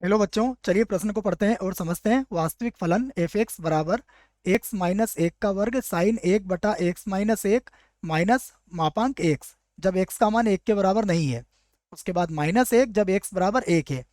Hello बच्चों, चलिए प्रश्न को पढ़ते हैं और समझते हैं। वास्तविक फलन एफ एक्स बराबर एक्स माइनस एक का वर्ग साइन एक बटा एक्स माइनस एक माइनस मापांक एक्स जब एक्स का मान एक के बराबर नहीं है। उसके बाद माइनस एक जब एक्स बराबर एक है,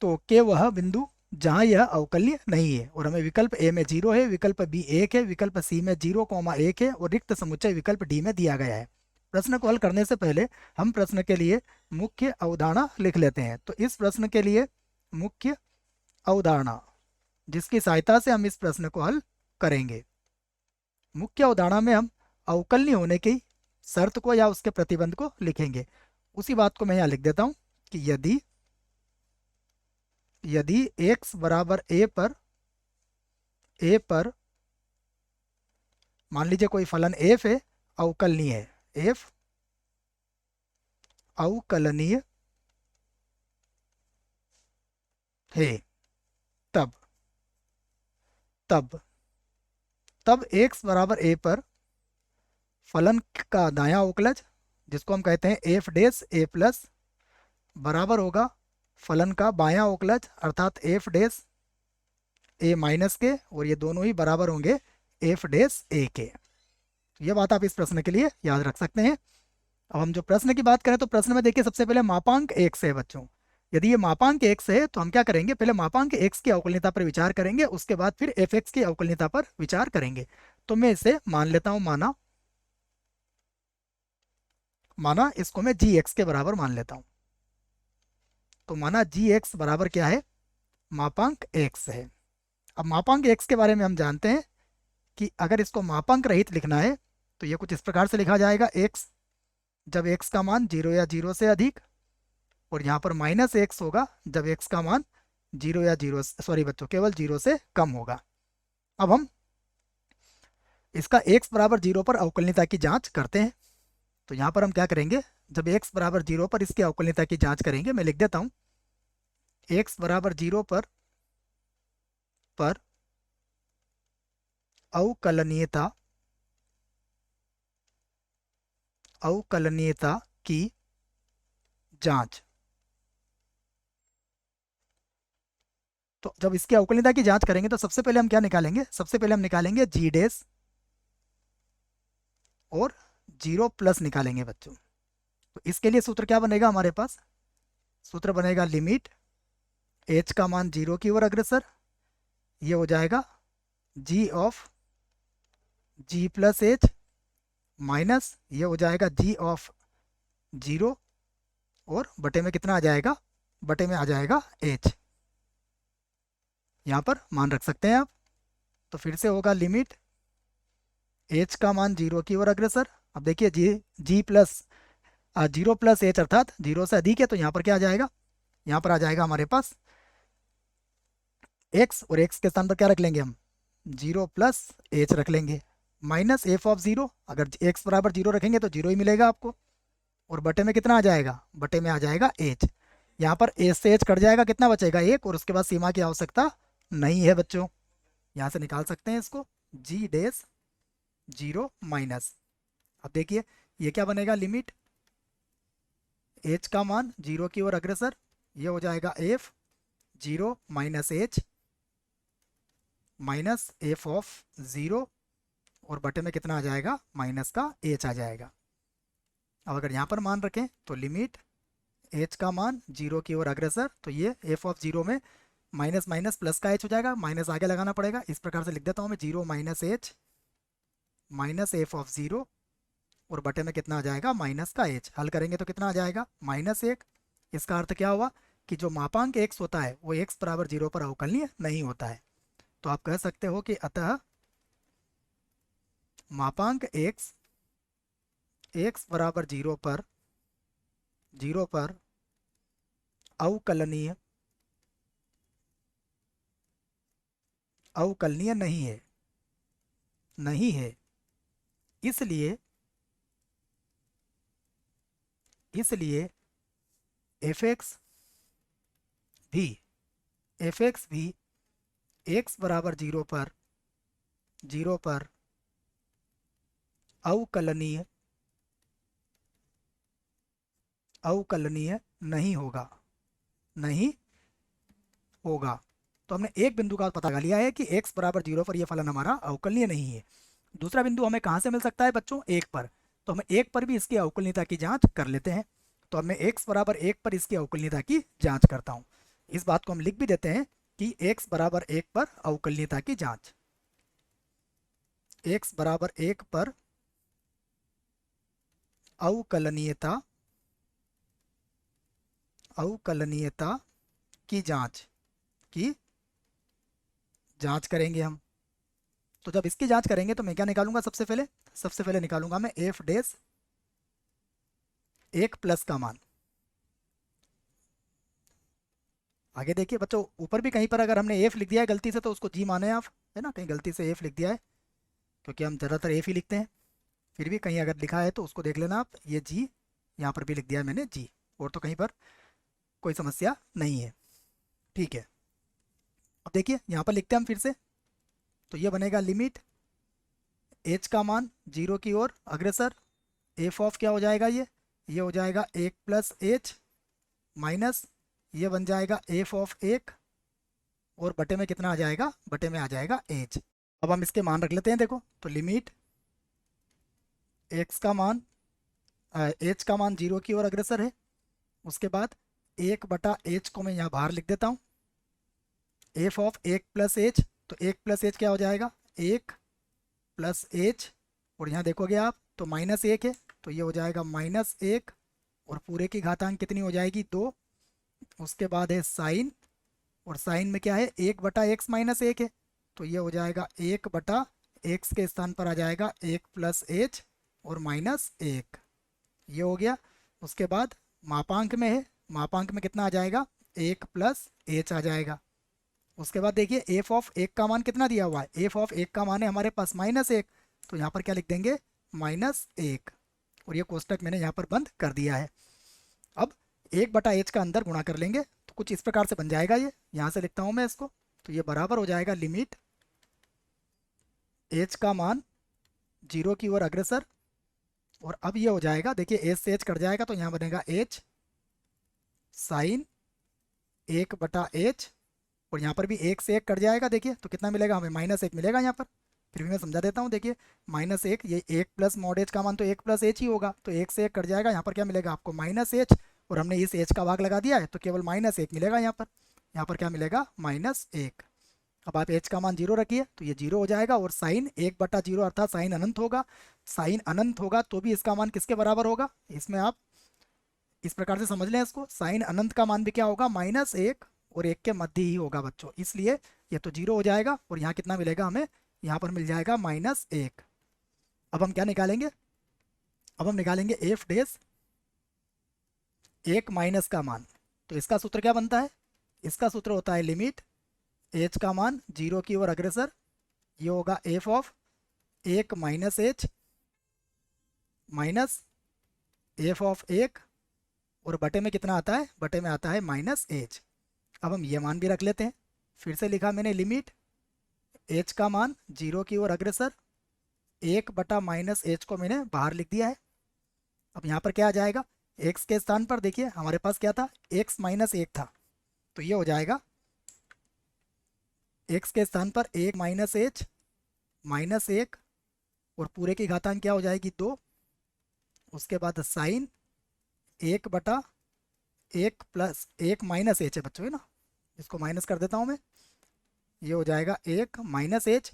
तो के वह बिंदु जहां यह अवकल्य नहीं है। और हमें विकल्प ए में जीरो है, विकल्प बी एक है, विकल्प सी में जीरो कॉमा एक है और रिक्त समुच्चय विकल्प डी में दिया गया है। प्रश्न को हल करने से पहले हम प्रश्न के लिए मुख्य अवधारणा लिख लेते हैं। तो इस प्रश्न के लिए मुख्य अवधारणा जिसकी सहायता से हम इस प्रश्न को हल करेंगे। मुख्य अवधारणा में हम अवकलनीय होने की शर्त को या उसके प्रतिबंध को लिखेंगे। उसी बात को मैं यहाँ लिख देता हूँ कि यदि यदि x बराबर ए पर मान लीजिए कोई फलन f है, अवकलनीय है, f अवकलनीय है, तब तब तब x बराबर a पर फलन का दायां अवकलज, जिसको हम कहते हैं एफ डेस ए प्लस, बराबर होगा फलन का बायां अवकलज अर्थात एफ डेस ए माइनस के, और ये दोनों ही बराबर होंगे एफ डेस ए के। तो ये बात आप इस प्रश्न के लिए याद रख सकते हैं। अब हम जो प्रश्न की बात करें तो प्रश्न में देखिए सबसे पहले मापांक एक्स है बच्चों। यदि ये मापांक एक्स है तो हम क्या करेंगे, पहले मापांक एक्स की अवकलनीयता पर विचार करेंगे, उसके बाद फिर एफ एक्स की अवकलनीयता पर विचार करेंगे। तो मैं इसे मान लेता हूं, माना माना इसको मैं जी एक्स के बराबर मान लेता हूं। तो माना जी एक्स बराबर क्या है, मापांक एक्स है। अब मापांक एक्स के बारे में हम जानते हैं कि अगर इसको मापांक रहित लिखना है तो ये कुछ इस प्रकार से लिखा जाएगा, एक्स जब एक्स का मान जीरो या जीरो से अधिक, और यहाँ पर माइनस एक्स होगा जब एक्स का मान जीरो या जीरो, सॉरी बच्चों, केवल जीरो से कम होगा। अब हम इसका एक्स बराबर जीरो पर अवकलनीयता की जांच करते हैं। तो यहाँ पर हम क्या करेंगे, जब एक्स बराबर जीरो पर इसकी अवकलनीयता की जांच करेंगे, मैं लिख देता हूँ एक्स बराबर जीरो पर अवकलनीयता अवकलनीयता की जांच। तो जब इसकी अवकलनीयता की जांच करेंगे तो सबसे पहले हम क्या निकालेंगे, सबसे पहले हम निकालेंगे जी डेस और जीरो प्लस निकालेंगे बच्चों। तो इसके लिए सूत्र क्या बनेगा हमारे पास, सूत्र बनेगा लिमिट एच का मान जीरो की ओर अग्रसर, ये हो जाएगा G of G plus H minus ये हो जाएगा जी ऑफ जीरो, और बटे में कितना आ जाएगा, बटे में आ जाएगा एच। यहाँ पर मान रख सकते हैं आप। तो फिर से होगा लिमिट एच का मान जीरो की ओर अग्रसर। अब देखिए जी जी प्लस जीरो प्लस एच अर्थात जीरो से अधिक है, तो यहाँ पर क्या आ जाएगा, यहाँ पर आ जाएगा हमारे पास एक्स, और एक्स के स्थान पर क्या रख लेंगे हम, जीरो प्लस एच रख लेंगे, माइनस एफ ऑफ जीरो। अगर एक्स बराबर जीरो रखेंगे तो जीरो ही मिलेगा आपको, और बटे में कितना आ जाएगा, बटे में आ जाएगा एच। यहाँ पर एच से एच कट जाएगा, कितना बचेगा एक, और उसके बाद सीमा की आवश्यकता नहीं है बच्चों। यहाँ से निकाल सकते हैं इसको, जी डेस जीरो माइनस। अब देखिए ये क्या बनेगा, लिमिट एच का मान जीरो की ओर अग्रसर, ये हो जाएगा F zero minus H minus F of zero, और बटे में कितना आ जाएगा, माइनस का एच आ जाएगा। अब अगर यहाँ पर मान रखें तो लिमिट एच का मान जीरो की ओर अग्रसर, तो ये एफ ऑफ जीरो में माइनस माइनस प्लस का एच हो जाएगा, माइनस आगे लगाना पड़ेगा, इस प्रकार से लिख देता हूँ मैं, zero minus H minus F of zero, और बटे में कितना आ जाएगा, माइनस का एच। हल करेंगे तो कितना आ जाएगा, माइनस एक। इसका अर्थ क्या हुआ कि जो मापांक एक्स होता है वो एक्स बराबर जीरो पर अवकलनीय नहीं होता है। तो आप कह सकते हो कि अतः मापांक एक्स एक्स बराबर जीरो पर अवकलनीय अवकलनीय नहीं है। इसलिए इसलिए एफ एक्स भी एफ एक्स भी एक्स बराबर जीरो पर अवकलनीय अवकलनीय नहीं होगा, नहीं होगा। तो हमने एक बिंदु का पता लगा लिया है कि x बराबर 0 पर यह फलन हमारा अवकलनीय नहीं है। दूसरा बिंदु हमें कहाँ से मिल सकता है बच्चों? 1 पर। तो हम 1 पर भी इसकी अवकलनीयता की जांच कर लेते हैं। तो अब मैं x बराबर 1 पर इसकी अवकलनीयता की जांच करता हूँ। इस बात को हम लिख भी देते हैं कि x बराबर 1 पर अवकलनीयता की जांच। x बराबर 1 पर अवकलनीयता अवकलनीयता की जांच करेंगे हम। तो जब इसकी जांच करेंगे तो मैं क्या निकालूंगा? सबसे पहले निकालूंगा मैं एफ डैश 1 प्लस का मान। आगे देखिए बच्चों, ऊपर भी कहीं पर अगर हमने एफ लिख दिया है गलती से तो उसको जी माने आप, है ना? कहीं गलती से एफ लिख दिया है, क्योंकि हम ज़्यादातर एफ ही लिखते हैं। फिर भी कहीं अगर लिखा है तो उसको देख लेना आप, ये जी यहाँ पर भी लिख दिया है मैंने जी, और तो कहीं पर कोई समस्या नहीं है। ठीक है, अब देखिए यहाँ पर लिखते हैं हम फिर से। तो ये बनेगा लिमिट एच का मान 0 की ओर अग्रसर, एफ ऑफ क्या हो जाएगा? ये हो जाएगा 1 प्लस एच माइनस ये बन जाएगा एफ ऑफ 1, और बटे में कितना आ जाएगा? बटे में आ जाएगा एच। अब हम इसके मान रख लेते हैं। देखो तो लिमिट एक्स का मान एच का मान 0 की ओर अग्रसर है। उसके बाद 1 बटा एच को मैं यहाँ बाहर लिख देता हूँ। एफ ऑफ 1 प्लस एच, तो 1 प्लस एच क्या हो जाएगा? 1 प्लस एच, और यहाँ देखोगे आप तो माइनस 1 है, तो ये हो जाएगा माइनस 1, और पूरे की घातांक कितनी हो जाएगी? 2। उसके बाद है साइन, और साइन में क्या है? 1 बटा एक्स माइनस 1 है, तो ये हो जाएगा 1 बटा एक्स के स्थान पर आ जाएगा 1 प्लस एच और माइनस 1, ये हो गया। उसके बाद मापांक में है, मापांक में कितना आ जाएगा? 1 प्लस एच आ जाएगा। उसके बाद देखिए एफ ऑफ 1 का मान कितना दिया हुआ है? एफ ऑफ 1 का मान है हमारे पास माइनस 1, तो यहाँ पर क्या लिख देंगे? माइनस 1, और ये कोष्टक मैंने यहाँ पर बंद कर दिया है। अब 1 बटा एच का अंदर गुणा कर लेंगे तो कुछ इस प्रकार से बन जाएगा। ये यहाँ से लिखता हूँ मैं इसको, तो ये बराबर हो जाएगा लिमिट एच का मान 0 की ओर अग्रसर, और अब ये हो जाएगा, देखिए एच से एच कट जाएगा तो यहाँ बनेगा एच साइन 1 बटा एच, और यहाँ पर भी 1 से 1 कट जाएगा। देखिए तो कितना मिलेगा हमें? माइनस 1 मिलेगा यहाँ पर। फिर भी मैं समझा देता हूँ। देखिए माइनस 1, ये 1 प्लस मॉड एच का मान तो 1 प्लस एच ही होगा, तो 1 से 1 कट जाएगा। यहाँ पर क्या मिलेगा आपको? माइनस एच, और हमने इस एच का भाग लगा दिया है तो केवल माइनस 1 मिलेगा यहाँ पर। यहाँ पर क्या मिलेगा? माइनस 1। अब आप एच का मान 0 रखिए तो ये 0 हो जाएगा, और साइन 1 बटा 0 अर्थात साइन अनंत होगा। साइन अनंत होगा तो भी इसका मान किसके बराबर होगा? इसमें आप इस प्रकार से समझ लें इसको, साइन अनंत का मान भी क्या होगा? माइनस 1 और 1 के मध्य ही होगा बच्चों, इसलिए ये तो 0 हो जाएगा, और यहाँ कितना मिलेगा हमें? यहाँ पर मिल जाएगा माइनस 1। अब हम क्या निकालेंगे? अब हम निकालेंगे एफ डैश 1 माइनस का मान। तो इसका सूत्र क्या बनता है? इसका सूत्र होता है लिमिट एच का मान 0 की ओर अग्रसर, ये होगा F of 1 minus H minus F of 1, और बटे में कितना आता है? बटे में आता है माइनस एच। अब हम ये मान भी रख लेते हैं। फिर से लिखा मैंने लिमिट एच का मान 0 की ओर अग्रसर, 1 बटा माइनस एच को मैंने बाहर लिख दिया है। अब यहाँ पर क्या आ जाएगा? एक्स के स्थान पर देखिए हमारे पास क्या था? एक्स माइनस 1 था, तो ये हो जाएगा एक्स के स्थान पर 1 माइनस एच माइनस 1, और पूरे की घातांक क्या हो जाएगी? 2। उसके बाद साइन 1 बटा 1 प्लस 1 माइनस एच है बच्चों, है ना? इसको माइनस कर देता हूँ मैं, ये हो जाएगा 1 minus H,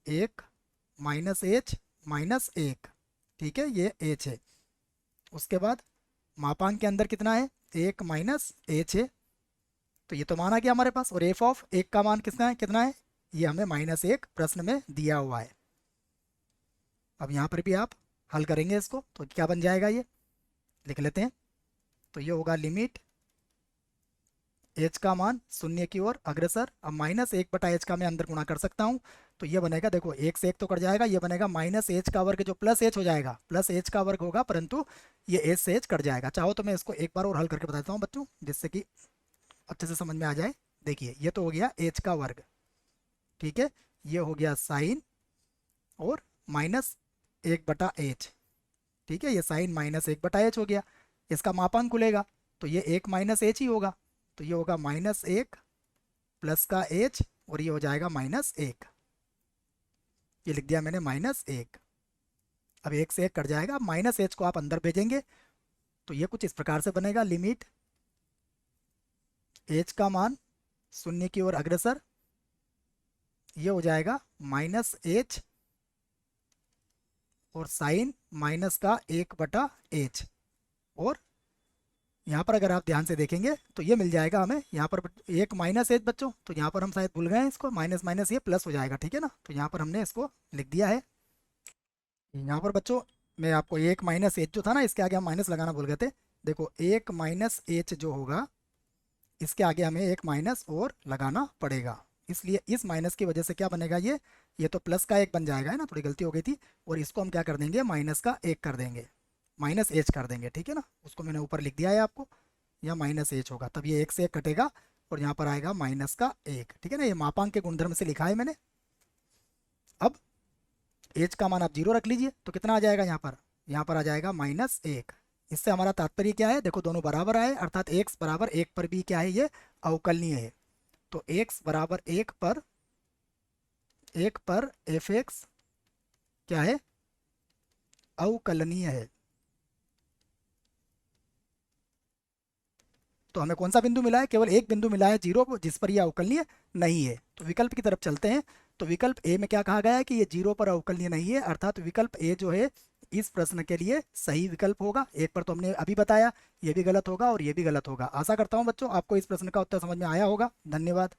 1 minus H minus 1, ठीक है, ये एच है। उसके बाद मापांक के अंदर कितना है? 1 माइनस एच है, तो ये तो माना गया हमारे पास। और एफ ऑफ 1 का मान कितना है? ये हमें माइनस 1 प्रश्न में दिया हुआ है। अब यहाँ पर भी आप हल करेंगे इसको तो क्या बन जाएगा? ये लिख लेते हैं। तो ये होगा लिमिट एच का मान 0 की ओर अग्रसर। अब माइनस 1 बटा एच का मैं अंदर गुणा कर सकता हूँ, तो ये बनेगा, देखो 1 से 1 तो कट जाएगा, ये बनेगा माइनस एच का वर्ग जो प्लस एच हो जाएगा, प्लस एच का वर्ग होगा, परंतु ये एच से एच कट जाएगा। चाहो तो मैं इसको एक बार और हल करके बताता हूँ बच्चों, जिससे कि अच्छे से समझ में आ जाए। देखिए ये तो हो गया एच का वर्ग, ठीक है, ये हो गया साइन और माइनस 1 बटा एच, ठीक है, ये साइन माइनस 1 बटा एच हो गया। इसका मापांक खुलेगा तो ये 1 माइनस एच ही होगा, तो ये होगा -1 प्लस का h और ये हो जाएगा -1। ये लिख दिया मैंने -1। अब 1 से 1 कट जाएगा, -h को आप अंदर भेजेंगे तो ये कुछ इस प्रकार से बनेगा। लिमिट h का मान शून्य की ओर अग्रसर, ये हो जाएगा -h और साइन माइनस का 1/h। और यहाँ पर अगर आप ध्यान से देखेंगे तो ये मिल जाएगा हमें यहाँ पर एक -h बच्चों, तो यहाँ पर हम शायद भूल गए हैं इसको, माइनस माइनस ये प्लस हो जाएगा, ठीक है ना। तो यहाँ पर हमने इसको लिख दिया है। यहाँ पर बच्चों मैं आपको एक -h जो था ना, इसके आगे हम माइनस लगाना भूल गए थे। देखो एक -h जो होगा इसके आगे हमें एक माइनस और लगाना पड़ेगा, इसलिए इस माइनस की वजह से क्या बनेगा, ये तो प्लस का 1 बन जाएगा, है ना, थोड़ी गलती हो गई थी। और इसको हम क्या कर देंगे, माइनस का 1 कर देंगे, -h कर देंगे, ठीक है ना। उसको मैंने ऊपर लिख दिया है आपको, यहाँ -h होगा, तब ये 1 से 1 कटेगा और यहाँ पर आएगा -1, ठीक है ना। ये मापांक के गुणधर्म से लिखा है मैंने। अब h का मान आप 0 रख लीजिए तो कितना आ जाएगा यहाँ पर आ जाएगा -1। इससे हमारा तात्पर्य क्या है, देखो दोनों बराबर आए, अर्थात x बराबर 1 पर भी क्या है, ये अवकलनीय है। तो x बराबर 1 पर f(x) क्या है, अवकलनीय है। तो हमें कौन सा बिंदु मिला है, केवल एक बिंदु मिला है 0 जिस पर यह अवकलनीय नहीं है। तो विकल्प की तरफ चलते हैं। तो विकल्प ए में क्या कहा गया है कि ये 0 पर अवकलनीय नहीं है, अर्थात विकल्प ए जो है इस प्रश्न के लिए सही विकल्प होगा। एक पर तो हमने अभी बताया, ये भी गलत होगा और ये भी गलत होगा। आशा करता हूँ बच्चों आपको इस प्रश्न का उत्तर समझ में आया होगा। धन्यवाद।